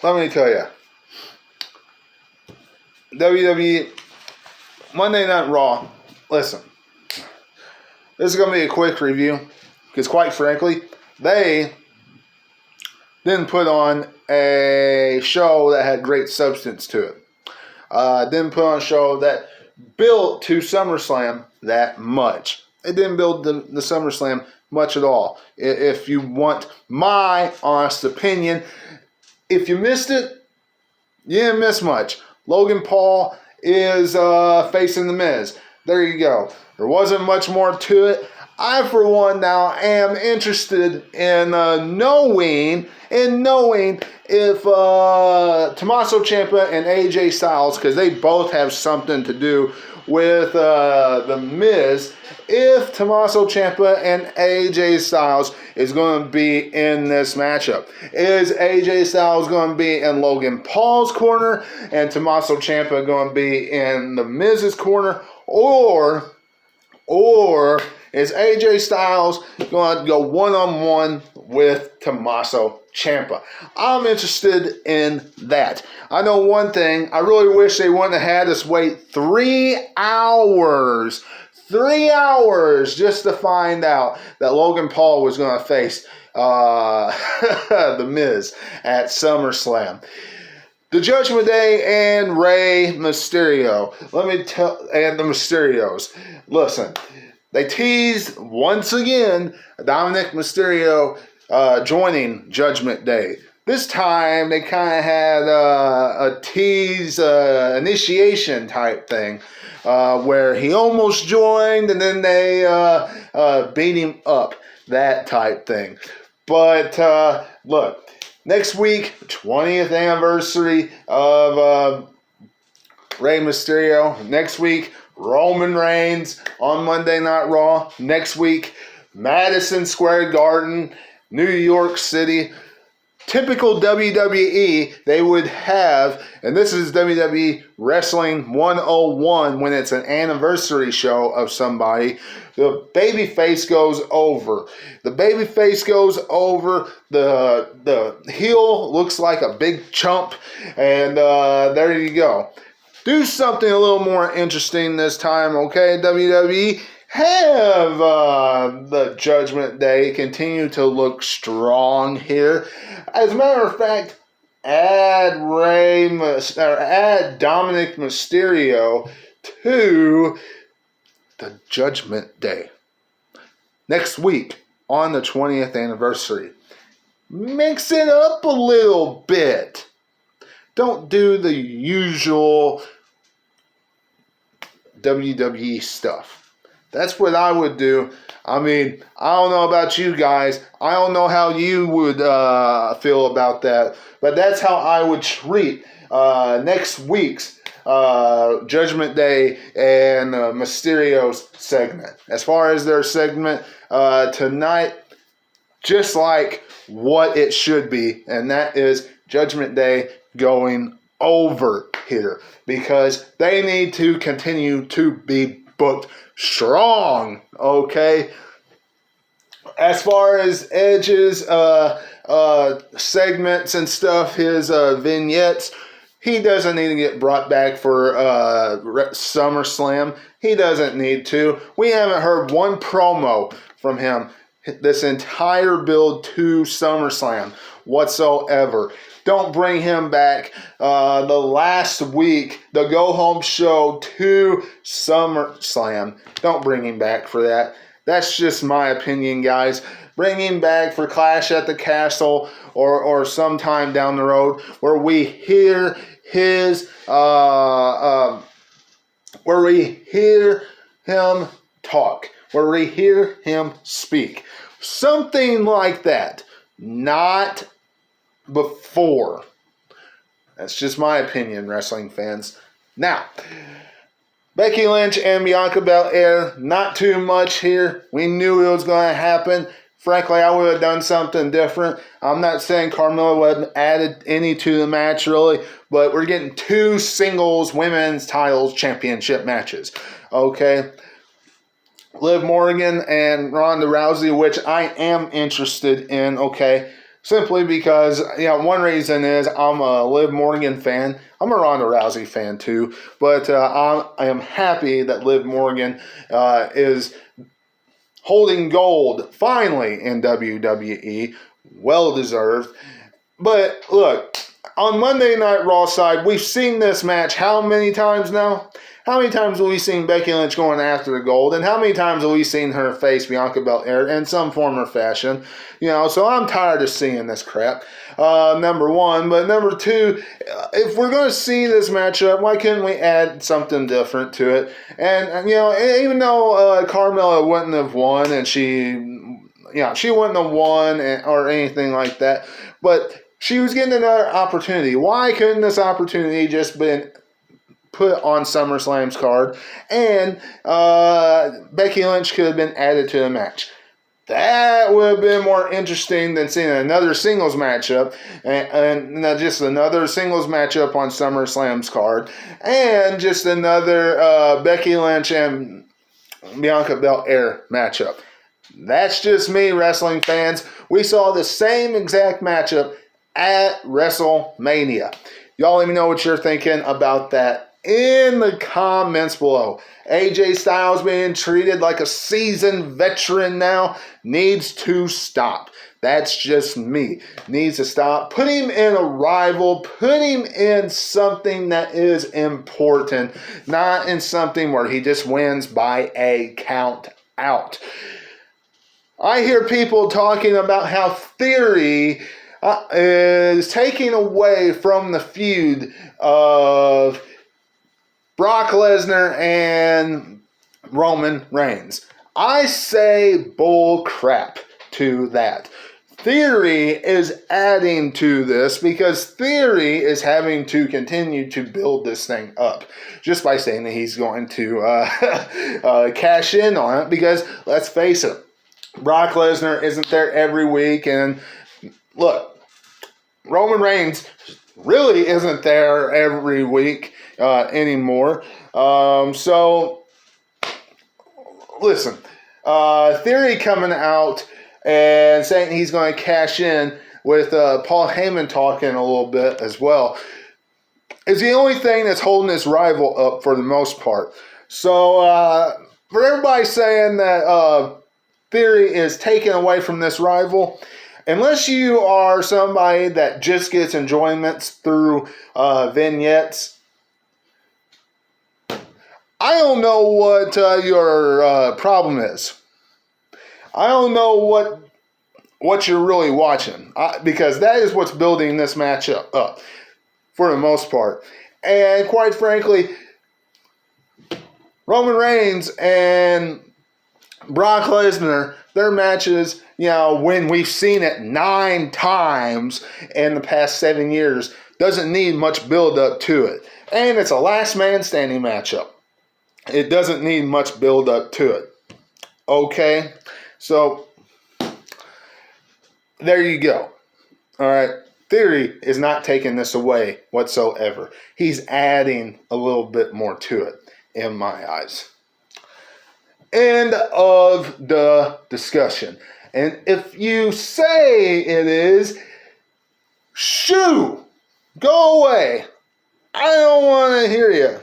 let me tell you, WWE Monday Night Raw. Listen, this is going to be a quick review because, quite frankly, they didn't put on a show that had great substance to it. Didn't put on a show that built to SummerSlam that much. It didn't build the SummerSlam much at all. If you want my honest opinion, if you missed it, you didn't miss much. Logan Paul is facing The Miz. There you go. There wasn't much more to it. I, for one, now am interested in knowing if Tommaso Ciampa and AJ Styles, because they both have something to do with The Miz, if Tommaso Ciampa and AJ Styles is going to be in this matchup. Is AJ Styles going to be in Logan Paul's corner and Tommaso Ciampa going to be in The Miz's corner? Or is AJ Styles going to go one-on-one with Tommaso Ciampa? I'm interested in that. I know one thing. I really wish they wouldn't have had us wait 3 hours. 3 hours just to find out that Logan Paul was going to face The Miz at SummerSlam. The Judgment Day and Rey Mysterio. And the Mysterios. Listen, they teased once again Dominic Mysterio joining Judgment Day. This time they kind of had a tease initiation type thing where he almost joined and then they beat him up, that type thing. But look, next week, 20th anniversary of Rey Mysterio. Next week, Roman Reigns on Monday Night Raw. Next week, Madison Square Garden, New York City. Typical WWE, they would have, and this is WWE Wrestling 101 when it's an anniversary show of somebody. The babyface goes over. The babyface goes over. The heel looks like a big chump. And there you go. Do something a little more interesting this time, okay, WWE? Have the Judgment Day continue to look strong here. As a matter of fact, add Dominic Mysterio to the Judgment Day next week on the 20th anniversary. Mix it up a little bit. Don't do the usual WWE stuff. That's what I would do. I mean, I don't know about you guys. I don't know how you would feel about that. But that's how I would treat next week's Judgment Day and Mysterio's segment. As far as their segment tonight, just like what it should be. And that is Judgment Day going over here. Because they need to continue to be booked strong, okay? As far as Edge's segments and stuff, his vignettes, he doesn't need to get brought back for SummerSlam. He doesn't need to. We haven't heard one promo from him this entire build to SummerSlam whatsoever. Don't bring him back the last week, the go-home show to SummerSlam. Don't bring him back for that. That's just my opinion, guys. Bring him back for Clash at the Castle or sometime down the road where we hear his where we hear him talk, where we hear him speak. Something like that. Not before. That's just my opinion, wrestling fans. Now, Becky Lynch and Bianca Belair, not too much here. We knew it was going to happen. Frankly, I would have done something different. I'm not saying Carmella would have added any to the match, really, but we're getting 2 singles women's titles championship matches. Okay? Liv Morgan and Ronda Rousey, which I am interested in, okay? Simply because, one reason is I'm a Liv Morgan fan. I'm a Ronda Rousey fan too. But I am happy that Liv Morgan is holding gold finally in WWE. Well deserved. But look, on Monday Night Raw side, we've seen this match how many times now? How many times have we seen Becky Lynch going after the gold? And how many times have we seen her face Bianca Belair in some form or fashion? So I'm tired of seeing this crap, number one. But number two, if we're going to see this matchup, why couldn't we add something different to it? And, even though Carmella wouldn't have won and she wouldn't have won or anything like that, but she was getting another opportunity. Why couldn't this opportunity just been put on SummerSlam's card and Becky Lynch could have been added to the match? That would have been more interesting than seeing another singles matchup and just another singles matchup on SummerSlam's card and just another Becky Lynch and Bianca Belair matchup. That's just me, wrestling fans. We saw the same exact matchup at WrestleMania. Y'all let me know what you're thinking about that in the comments below. AJ Styles being treated like a seasoned veteran now needs to stop. That's just me. Needs to stop. Put him in a rival. Put him in something that is important. Not in something where he just wins by a count out. I hear people talking about how Theory is taking away from the feud of Brock Lesnar and Roman Reigns. I say bull crap to that. Theory is adding to this because Theory is having to continue to build this thing up just by saying that he's going to cash in on it because, let's face it, Brock Lesnar isn't there every week, and look, Roman Reigns really isn't there every week anymore. So, listen, Theory coming out and saying he's going to cash in with Paul Heyman talking a little bit as well is the only thing that's holding this rival up for the most part. So, for everybody saying that Theory is taken away from this rival, unless you are somebody that just gets enjoyments through vignettes, I don't know what your problem is. I don't know what you're really watching because that is what's building this matchup up for the most part. And quite frankly, Roman Reigns and Brock Lesnar, their matches, when we've seen it 9 times in the past 7 years, doesn't need much build up to it. And it's a last man standing matchup. It doesn't need much build up to it. Okay? So, there you go. All right? Theory is not taking this away whatsoever. He's adding a little bit more to it, in my eyes. End of the discussion. And if you say it is, shoo! Go away. I don't want to hear you.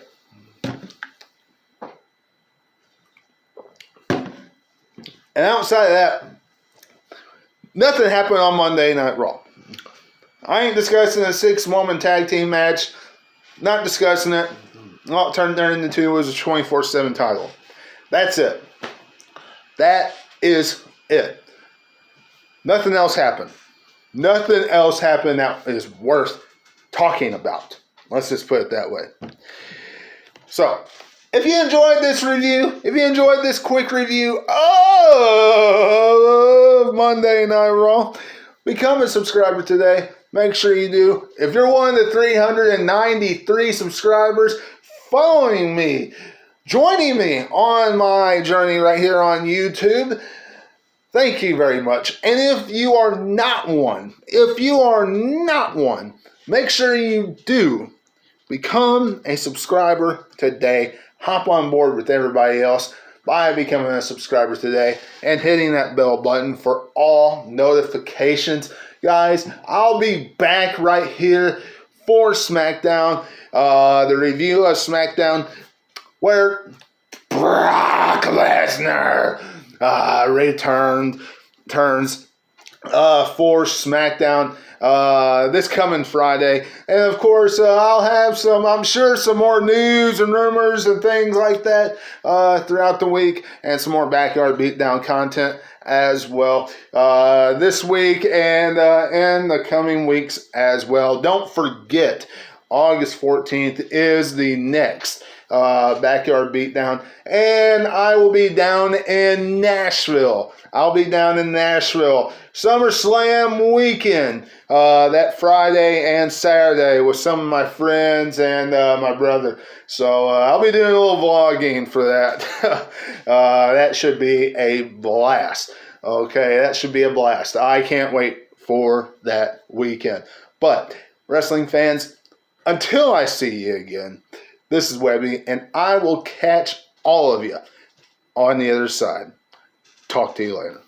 And outside of that, nothing happened on Monday Night Raw. I ain't discussing a 6-woman tag team match. Not discussing it. All it turned into was a 24/7 title. That's it. That is it. Nothing else happened. Nothing else happened that is worth talking about. Let's just put it that way. So, if you enjoyed this review, if you enjoyed this quick review of Monday Night Raw, become a subscriber today. Make sure you do. If you're one of the 393 subscribers following me, joining me on my journey right here on YouTube, thank you very much. And if you are not one, make sure you do become a subscriber today. Hop on board with everybody else by becoming a subscriber today and hitting that bell button for all notifications. guys, I'll be back right here for SmackDown, the review of SmackDown, where Brock Lesnar turns for SmackDown this coming Friday. And of course, I'll have some more news and rumors and things like that throughout the week, and some more Backyard Beatdown content as well this week and the coming weeks as well. Don't forget, August 14th is the next Backyard Beatdown, and I will be down in Nashville. SummerSlam weekend, that Friday and Saturday with some of my friends and my brother. So I'll be doing a little vlogging for that. That should be a blast. Okay, that should be a blast. I can't wait for that weekend. But, wrestling fans, until I see you again, this is Webby, and I will catch all of you on the other side. Talk to you later.